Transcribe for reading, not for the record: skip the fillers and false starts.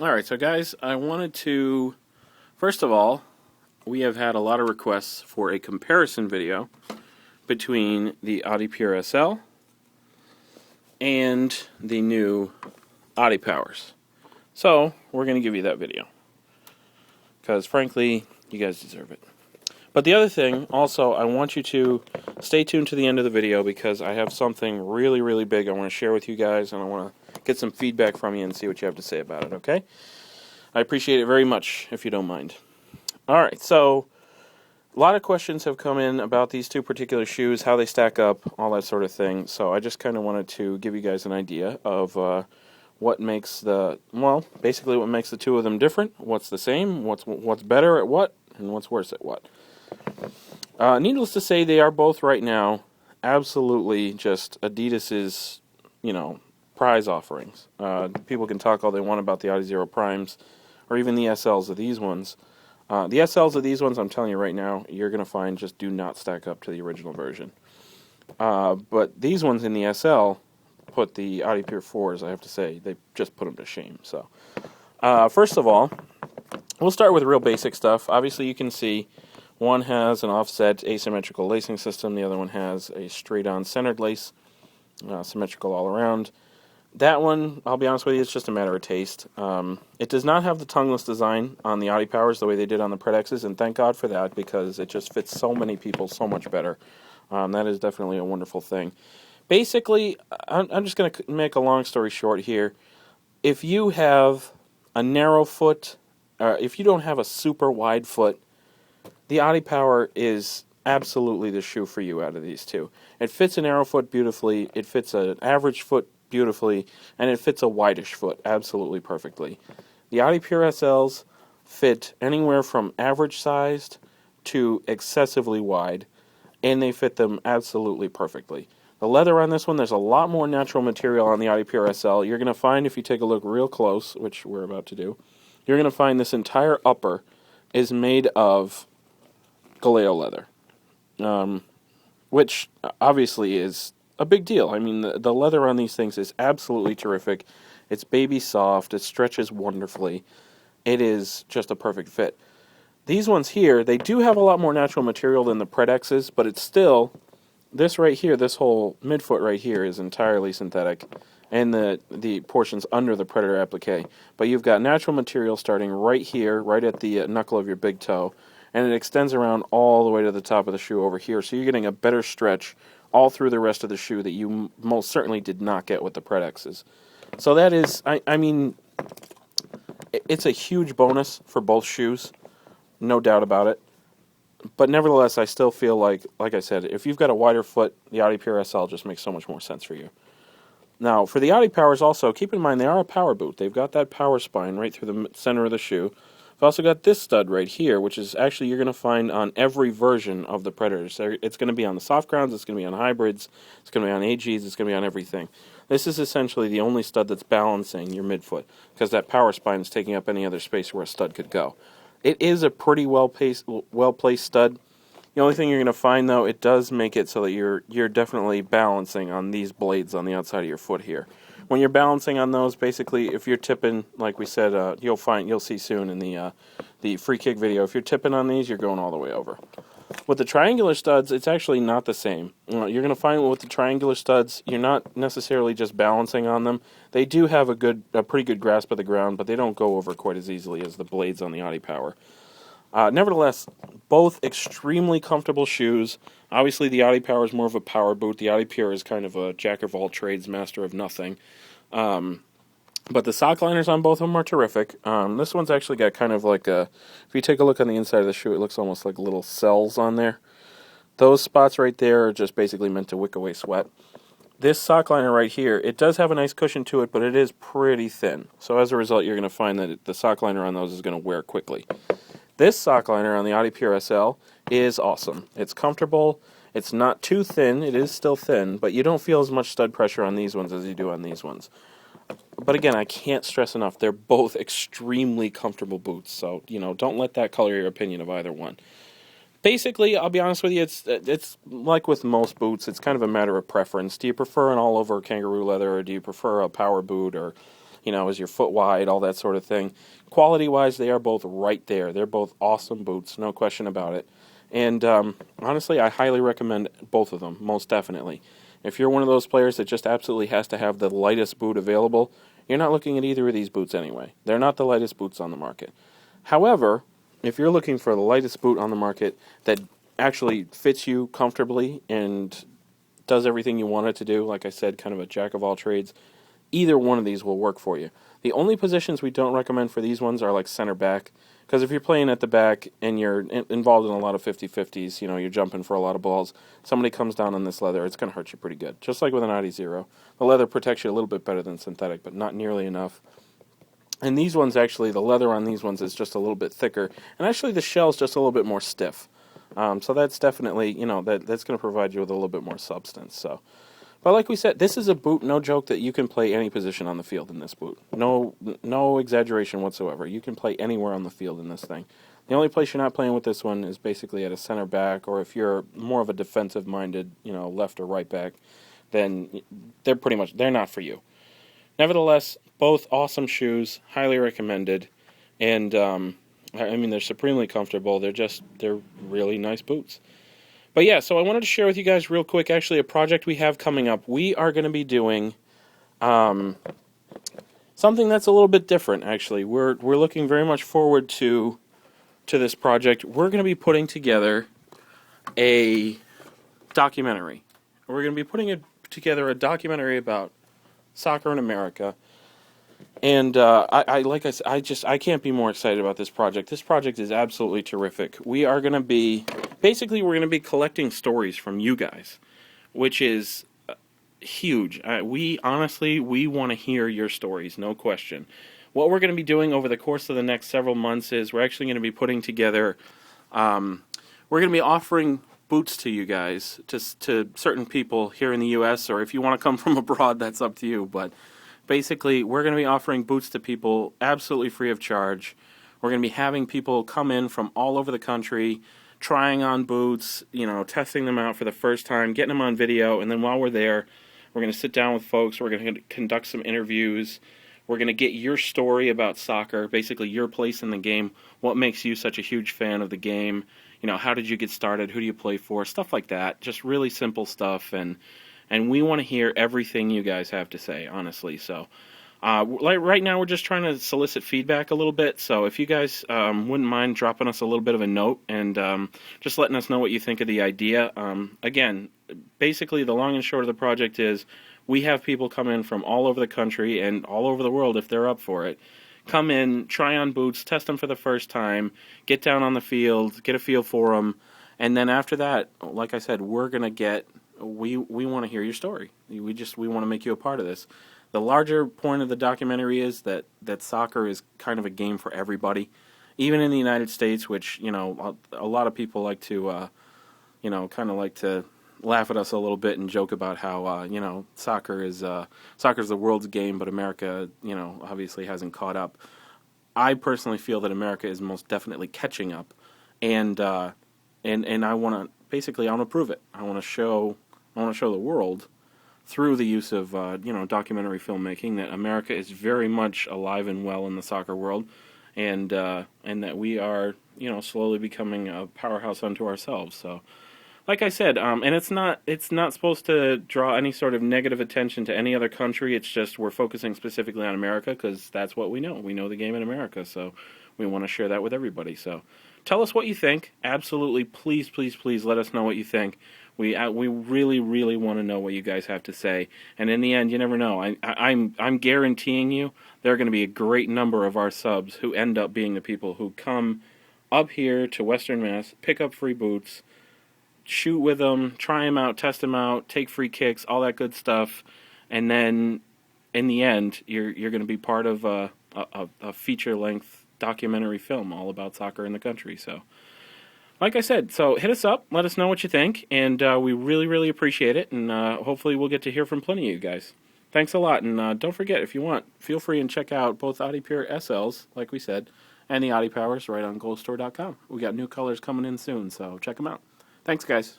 Alright, so guys, I wanted to, first of all, we have had a lot of requests for a comparison video between the adiPure SL and the new adiPowers. So, we're going to give you that video. Because, frankly, you guys deserve it. But the other thing, also, I want you to stay tuned to the end of the video because I have something really, really big I want to share with you guys, and I want to get some feedback from you and see what you have to say about it, okay? I appreciate it very much, if you don't mind. Alright, so a lot of questions have come in about these two particular shoes, how they stack up, all that sort of thing. So I just kind of wanted to give you guys an idea of what makes basically what makes the two of them different, what's the same, what's better at what, and what's worse at what. Needless to say, they are both right now absolutely just Adidas's, prize offerings. People can talk all they want about the Adizero Primes, or even the SLs of these ones. The SLs of these ones, I'm telling you right now, you're going to find just do not stack up to the original version. But these ones in the SL put the adiPure 4s, I have to say, they just put them to shame. So, first of all, we'll start with real basic stuff. Obviously, you can see one has an offset asymmetrical lacing system. The other one has a straight-on centered lace, symmetrical all around. That one, I'll be honest with you, it's just a matter of taste. It does not have the tongueless design on the adiPowers the way they did on the Predexes, and thank God for that because it just fits so many people so much better. That is definitely a wonderful thing. Basically, I'm just going to make a long story short here. If you have a narrow foot, if you don't have a super wide foot, the adiPower is absolutely the shoe for you out of these two. It fits a narrow foot beautifully, it fits an average foot beautifully, and it fits a wideish foot absolutely perfectly. The adiPure SLs fit anywhere from average sized to excessively wide, and they fit them absolutely perfectly. The leather on this one, there's a lot more natural material on the adiPure SL. You're going to find, if you take a look real close, which we're about to do, you're going to find this entire upper is made of Galeo leather, which obviously is a big deal. I mean, the leather on these things is absolutely terrific. It's baby soft. It stretches wonderfully. It is just a perfect fit. These ones here, they do have a lot more natural material than the Predexes, but it's still, this right here, this whole midfoot right here is entirely synthetic, and the portions under the Predator applique. But you've got natural material starting right here, right at the knuckle of your big toe, and it extends around all the way to the top of the shoe over here, so you're getting a better stretch all through the rest of the shoe that you most certainly did not get with the Predexes. So that is, I mean, it's a huge bonus for both shoes, no doubt about it. But nevertheless, I still feel like I said, if you've got a wider foot, the adiPure SL just makes so much more sense for you. Now, for the adiPowers also, keep in mind they are a power boot. They've got that power spine right through the center of the shoe. I've also got this stud right here, which is actually you're going to find on every version of the Predators. It's going to be on the soft grounds, it's going to be on hybrids, it's going to be on AGs, it's going to be on everything. This is essentially the only stud that's balancing your midfoot, because that power spine is taking up any other space where a stud could go. It is a pretty well-placed stud. The only thing you're going to find, though, it does make it so that you're definitely balancing on these blades on the outside of your foot here. When you're balancing on those, basically, if you're tipping, like we said, you'll see soon in the free kick video. If you're tipping on these, you're going all the way over. With the triangular studs, it's actually not the same. You're going to find with the triangular studs, you're not necessarily just balancing on them. They do have a pretty good grasp of the ground, but they don't go over quite as easily as the blades on the adiPower. Nevertheless, both extremely comfortable shoes. Obviously, the adiPower is more of a power boot. The adiPure is kind of a jack of all trades, master of nothing. But the sock liners on both of them are terrific. This one's actually got kind of like if you take a look on the inside of the shoe, it looks almost like little cells on there. Those spots right there are just basically meant to wick away sweat. This sock liner right here, it does have a nice cushion to it, but it is pretty thin. So as a result, you're going to find that the sock liner on those is going to wear quickly. This sock liner on the adiPure SL is awesome. It's comfortable. It's not too thin. It is still thin, but you don't feel as much stud pressure on these ones as you do on these ones. But again, I can't stress enough, they're both extremely comfortable boots. So, don't let that color your opinion of either one. Basically, I'll be honest with you, it's like with most boots, it's kind of a matter of preference. Do you prefer an all-over kangaroo leather, or do you prefer a power boot, or is your foot wide, all that sort of thing. Quality-wise, they are both right there. They're both awesome boots, no question about it. And honestly, I highly recommend both of them, most definitely. If you're one of those players that just absolutely has to have the lightest boot available, you're not looking at either of these boots anyway. They're not the lightest boots on the market. However, if you're looking for the lightest boot on the market that actually fits you comfortably and does everything you want it to do, like I said, kind of a jack of all trades, either one of these will work for you. The only positions we don't recommend for these ones are like center back, because if you're playing at the back and you're involved in a lot of 50-50s, you're jumping for a lot of balls, somebody comes down on this leather, it's going to hurt you pretty good. Just like with an adiZero. The leather protects you a little bit better than synthetic, but not nearly enough. And these ones, actually, the leather on these ones is just a little bit thicker, and actually the shell's just a little bit more stiff. So that's definitely, that's going to provide you with a little bit more substance. So, but like we said, this is a boot, no joke, that you can play any position on the field in this boot. No exaggeration whatsoever. You can play anywhere on the field in this thing. The only place you're not playing with this one is basically at a center back, or if you're more of a defensive-minded, left or right back, then they're not for you. Nevertheless, both awesome shoes, highly recommended, and they're supremely comfortable. They're really nice boots. But yeah, so I wanted to share with you guys real quick, actually, a project we have coming up. We are going to be doing something that's a little bit different, actually. We're looking very much forward to this project. We're going to be putting together a documentary. We're going to be putting together a documentary about soccer in America. And like I said, I can't be more excited about this project. This project is absolutely terrific. We're going to be collecting stories from you guys, which is huge. We want to hear your stories, no question. What we're going to be doing over the course of the next several months is we're actually going to be putting together, we're going to be offering boots to you guys, to certain people here in the U.S., or if you want to come from abroad, that's up to you, but basically, we're going to be offering boots to people absolutely free of charge. We're going to be having people come in from all over the country, trying on boots, testing them out for the first time, getting them on video, and then while we're there, we're going to sit down with folks, we're going to conduct some interviews, we're going to get your story about soccer, basically your place in the game, what makes you such a huge fan of the game, how did you get started, who do you play for, stuff like that, just really simple stuff, and we want to hear everything you guys have to say, honestly. So, right now we're just trying to solicit feedback a little bit. So if you guys wouldn't mind dropping us a little bit of a note and just letting us know what you think of the idea. Again, basically the long and short of the project is we have people come in from all over the country and all over the world if they're up for it. Come in, try on boots, test them for the first time, get down on the field, get a feel for them, and then after that, like I said, we're going to get... We want to hear your story. We want to make you a part of this. The larger point of the documentary is that soccer is kind of a game for everybody, even in the United States, which a lot of people like to kind of like to laugh at us a little bit and joke about how soccer's the world's game, but America obviously hasn't caught up. I personally feel that America is most definitely catching up, and I want to prove it. I want to show the world through the use of documentary filmmaking that America is very much alive and well in the soccer world, and that we are slowly becoming a powerhouse unto ourselves. So, like I said, and it's not supposed to draw any sort of negative attention to any other country. It's just we're focusing specifically on America because that's what we know. We know the game in America, so we want to share that with everybody. So, tell us what you think. Absolutely, please, please, please let us know what you think. We really, really want to know what you guys have to say. And in the end, you never know. I'm guaranteeing you there are going to be a great number of our subs who end up being the people who come up here to Western Mass, pick up free boots, shoot with them, try them out, test them out, take free kicks, all that good stuff. And then, in the end, you're going to be part of a feature-length documentary film all about soccer in the country. So, like I said, so hit us up, let us know what you think, and we really, really appreciate it, and hopefully we'll get to hear from plenty of you guys. Thanks a lot, and don't forget, if you want, feel free and check out both adiPure SLs, like we said, and the adiPowers right on goldstore.com. We got new colors coming in soon, so check them out. Thanks, guys.